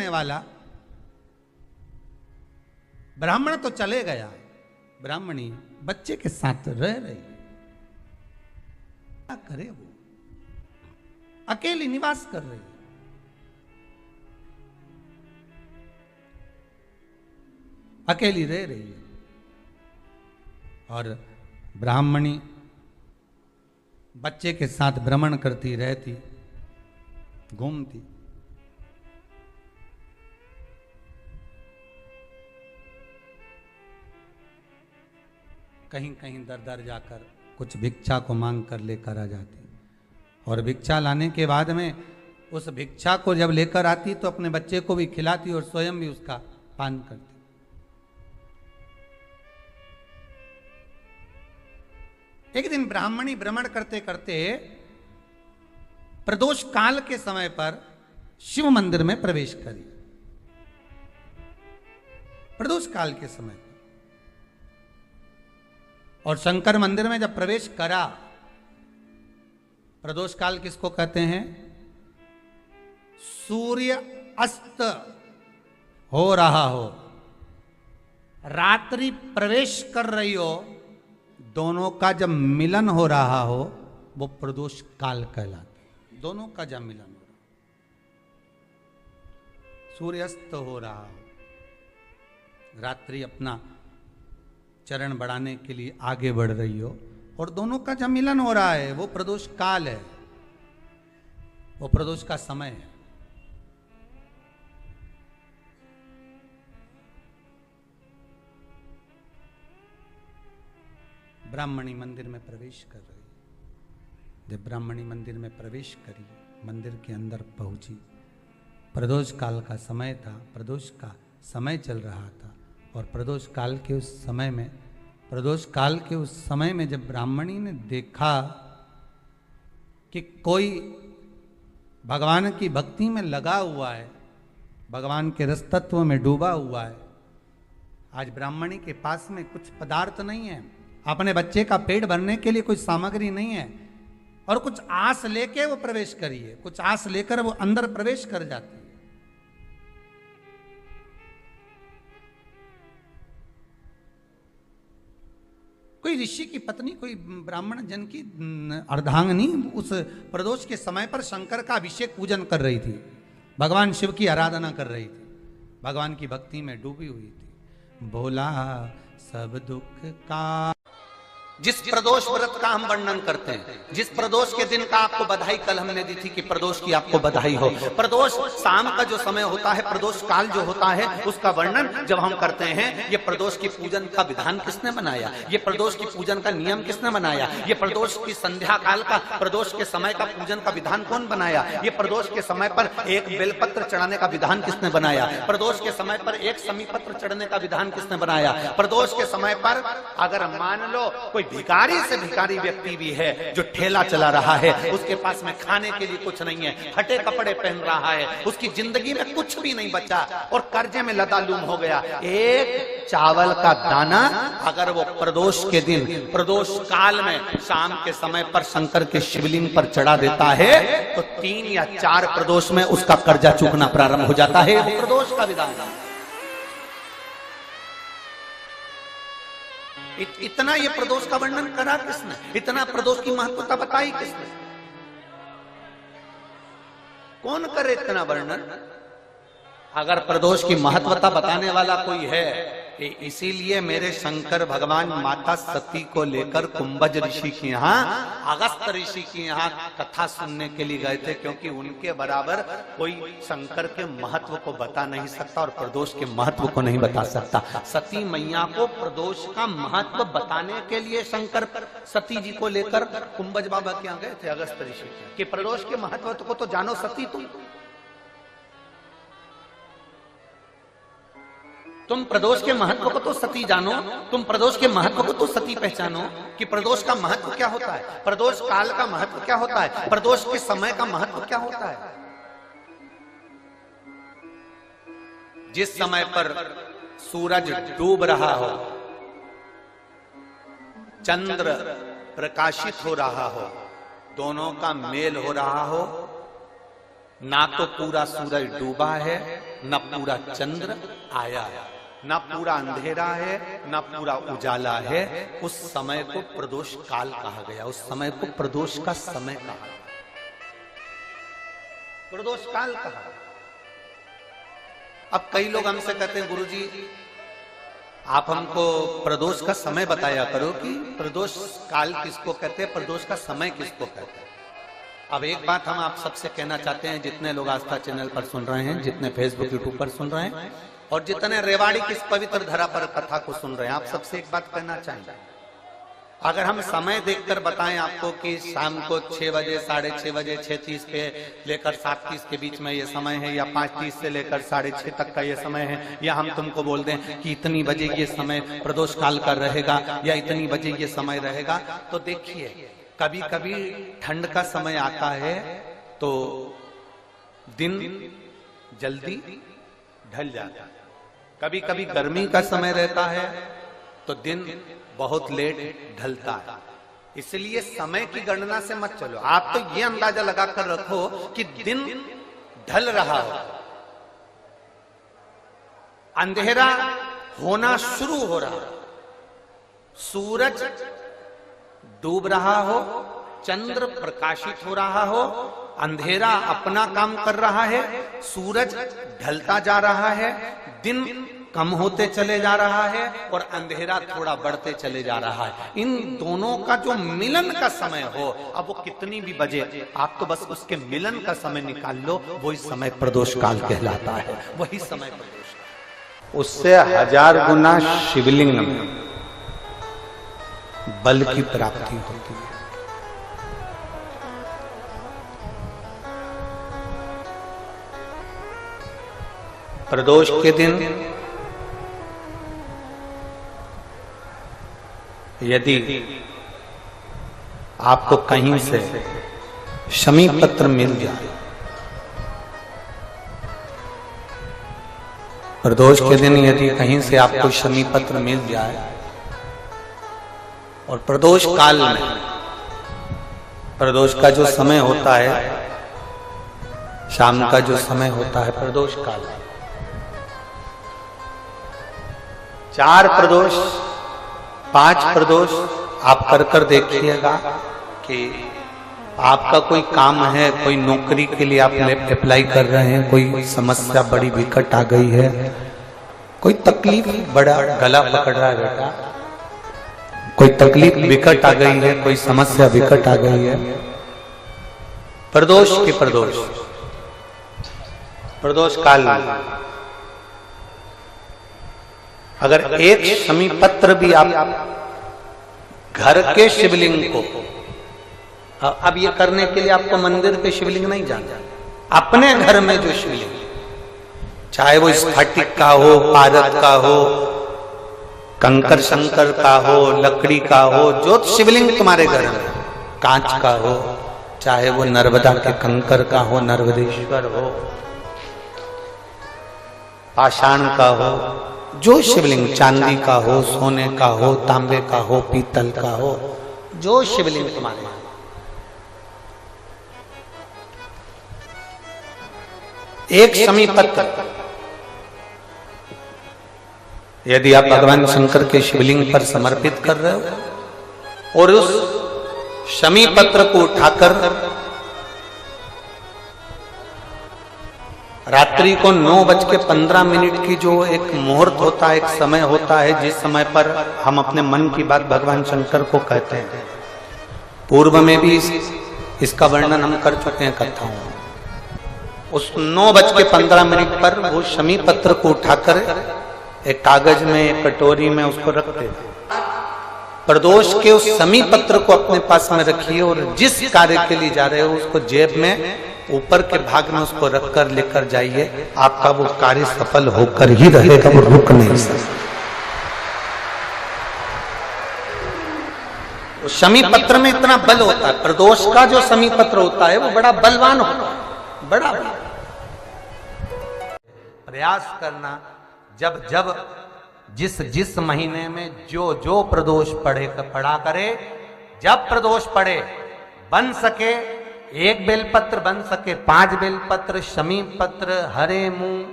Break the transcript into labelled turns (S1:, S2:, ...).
S1: करने वाला ब्राह्मण तो चले गया, ब्राह्मणी बच्चे के साथ रह रही है। क्या करे वो, अकेली निवास कर रही है। अकेली रह रही है और ब्राह्मणी बच्चे के साथ भ्रमण करती रहती, घूमती। कहीं कहीं दर दर जाकर कुछ भिक्षा को मांग कर लेकर आ जाती, और भिक्षा लाने के बाद में उस भिक्षा को जब लेकर आती तो अपने बच्चे को भी खिलाती और स्वयं भी उसका पान करती। एक दिन ब्राह्मणी भ्रमण करते करते प्रदोष काल के समय पर शिव मंदिर में प्रवेश करी। प्रदोष काल के समय पर, और शंकर मंदिर में जब प्रवेश करा, प्रदोष काल किसको कहते हैं? सूर्य अस्त हो रहा हो, रात्रि प्रवेश कर रही हो, दोनों का जब मिलन हो रहा हो वो प्रदोष काल कहलाता है। दोनों का जब मिलन हो रहा, सूर्यास्त हो रहा हो, रात्रि अपना चरण बढ़ाने के लिए आगे बढ़ रही हो, और दोनों का जब मिलन हो रहा है वो प्रदोष काल है, वो प्रदोष का समय है। ब्राह्मणी मंदिर में प्रवेश कर रही। जब ब्राह्मणी मंदिर में प्रवेश करी, मंदिर के अंदर पहुंची, प्रदोष काल का समय था, प्रदोष का समय चल रहा था, और प्रदोष काल के उस समय में, प्रदोष काल के उस समय में जब ब्राह्मणी ने देखा कि कोई भगवान की भक्ति में लगा हुआ है, भगवान के रस तत्व में डूबा हुआ है। आज ब्राह्मणी के पास में कुछ पदार्थ नहीं है, अपने बच्चे का पेट भरने के लिए कोई सामग्री नहीं है, और कुछ आस लेके वो प्रवेश करिए, कुछ आस लेकर वो अंदर प्रवेश कर जाती है। कोई ऋषि की पत्नी, कोई ब्राह्मण जन की अर्धांगिनी उस प्रदोष के समय पर शंकर का अभिषेक पूजन कर रही थी, भगवान शिव की आराधना कर रही थी, भगवान की भक्ति में डूबी हुई थी। भोला सब दुख का, जिस प्रदोष व्रत का हम वर्णन करते हैं, जिस प्रदोष के दिन का आपको बधाई कल हमने दी थी कि प्रदोष की आपको बधाई हो, प्रदोष शाम का जो समय होता है, प्रदोष काल जो होता है, उसका वर्णन जब हम करते हैं, ये प्रदोष की पूजन का विधान किसने बनाया, ये प्रदोष की पूजन का नियम किसने बनाया, ये प्रदोष की संध्या काल का, प्रदोष के समय का पूजन का विधान कौन बनाया, ये प्रदोष के समय पर एक बेलपत्र चढ़ाने का विधान किसने बनाया, प्रदोष के समय पर एक समीपत्र चढ़ने का विधान किसने बनाया, प्रदोष के समय पर अगर मान लो कोई भिखारी से भिखारी व्यक्ति भी है जो ठेला चला रहा है, उसके पास में खाने के लिए कुछ नहीं है, फटे कपड़े पहन रहा है, उसकी जिंदगी में कुछ भी नहीं बचा और कर्जे में लदालूम हो गया, एक चावल का दाना अगर वो प्रदोष के दिन, प्रदोष काल में शाम के समय पर शंकर के शिवलिंग पर चढ़ा देता है तो 3 या 4 प्रदोष में उसका कर्जा चूकना प्रारंभ हो जाता है। प्रदोष का विधान इतना, ये प्रदोष का वर्णन करा किसने, इतना प्रदोष की महत्वता बताई किसने, कौन करे इतना वर्णन? अगर प्रदोष की महत्वता बताने वाला कोई है, इसीलिए मेरे शंकर भगवान माता सती को लेकर कुंभज ऋषि के यहाँ, अगस्त ऋषि के यहाँ कथा सुनने के लिए गए थे, क्योंकि उनके बराबर कोई शंकर के महत्व को बता नहीं सकता और प्रदोष के महत्व को नहीं बता सकता। सती मैया को प्रदोष का महत्व बताने के लिए शंकर सती जी को लेकर कुंभज बाबा के यहाँ गए थे, अगस्त ऋषि, कि प्रदोष के महत्व को तो जानो सती, तुम प्रदोष के महत्व को तो सती जानो, तुम प्रदोष के महत्व को तो सती पहचानो कि प्रदोष का महत्व क्या होता है, प्रदोष काल का महत्व क्या होता है, प्रदोष के समय का महत्व क्या होता है। जिस समय पर सूरज डूब रहा हो, चंद्र प्रकाशित हो रहा हो, दोनों का मेल हो रहा हो, ना तो पूरा सूरज डूबा है न पूरा चंद्र आया, न पूरा अंधेरा है, न पूरा उजाला है। उस समय को प्रदोष काल कहा गया, उस समय को प्रदोष का समय कहा, प्रदोष काल कहा। अब कई लोग हमसे कहते हैं गुरुजी आप हमको प्रदोष का समय बताया करो कि प्रदोष काल किसको कहते हैं, प्रदोष का समय किसको कहते हैं। अब एक बात हम आप सबसे कहना चाहते हैं, जितने लोग आस्था चैनल पर सुन रहे हैं, जितने फेसबुक यूट्यूब पर सुन रहे हैं और जितने रेवाड़ी की इस पवित्र धरा पर कथा को सुन रहे हैं, आप सबसे एक बात कहना चाहेंगे, अगर हम समय देखकर बताएं आपको कि शाम को 6 बजे, 6:30 बजे, 6:30 पे लेकर 7:30 के बीच में ये समय है, या 5:30 से लेकर 6:30 तक का ये समय है, या हम तुमको बोल दें कि इतनी बजे ये समय प्रदोष काल का रहेगा या इतनी बजे ये समय रहेगा, तो देखिए कभी कभी ठंड का समय आता है तो दिन जल्दी ढल जाता है, कभी कभी गर्मी का समय रहता है तो दिन बहुत लेट ढलता है। इसलिए समय की गणना से मत चलो, आप तो ये अंदाजा लगाकर रखो कि दिन ढल रहा हो, अंधेरा होना शुरू हो रहा, सूरज डूब रहा हो, चंद्र प्रकाशित हो रहा हो, अंधेरा अपना काम कर रहा है, सूरज ढलता जा रहा है, दिन कम होते चले जा रहा है और अंधेरा थोड़ा बढ़ते चले जा रहा है। इन दोनों का जो मिलन का समय हो, अब वो कितनी भी बजे, आप तो बस उसके मिलन का समय निकाल लो, वही समय प्रदोष काल कहलाता है, वही समय प्रदोष। उससे 1000 गुना शिवलिंग में बल की प्राप्ति होती है। प्रदोष के दिन यदि आपको कहीं से शमी पत्र मिल जाए, प्रदोष के दिन यदि कहीं से आपको शमी पत्र मिल जाए और प्रदोष काल में, प्रदोष का जो समय होता है, शाम का जो समय होता है प्रदोष काल, 4 प्रदोष 5 प्रदोष आप कर देखिएगा कि आपका कोई काम है, कोई नौकरी के लिए आप अप्लाई कर रहे हैं, कोई समस्या बड़ी विकट आ गई है, कोई तकलीफ, बड़ा गला पकड़ रहा है बेटा, कोई तकलीफ विकट आ गई है, कोई समस्या विकट आ गई है, प्रदोष के प्रदोष काल में अगर एक शमी पत्र भी आप घर के शिवलिंग को, अब ये करने के लिए आपको मंदिर पे शिवलिंग नहीं जाना, अपने घर में जो शिवलिंग, चाहे वो स्फटिक का हो, पारद का हो, कंकर शंकर का हो, लकड़ी का हो, जो शिवलिंग तुम्हारे घर में, कांच का हो, चाहे वो नर्मदा के कंकर का हो, नर्मदेश्वर हो, पाषाण का हो, जो शिवलिंग, चांदी का हो, सोने का हो, तांबे का हो, पीतल का हो, जो शिवलिंग तुम्हारे, एक शमी पत्र यदि आप भगवान शंकर के शिवलिंग पर समर्पित कर रहे हो और उस शमी पत्र को उठाकर रात्रि को 9:15 की जो एक मुहूर्त होता है, एक समय होता है, जिस समय पर हम अपने मन की बात भगवान शंकर को कहते हैं, पूर्व में भी इसका वर्णन हम कर चुके हैं कथाओं में, उस 9:15 पर वो शमी पत्र को उठाकर एक कागज में, एक कटोरी में उसको रखते हैं। प्रदोष के उस शमी पत्र को अपने पास में रखिए और जिस कार्य के लिए जा रहे हो उसको जेब में ऊपर के भाग में उसको रखकर लेकर जाइए, आपका वो कार्य सफल होकर ही रहेगा, वो रुक नहीं सकता। शमी पत्र में इतना बल होता है, प्रदोष का जो शमी पत्र होता है वो बड़ा बलवान होता है, बड़ा प्रयास करना, जब जब जिस महीने में जो प्रदोष पड़ा करे, जब प्रदोष पड़े, बन सके 1 बेलपत्र, बन सके 5 बेलपत्र, शमी पत्र, हरे मूंग,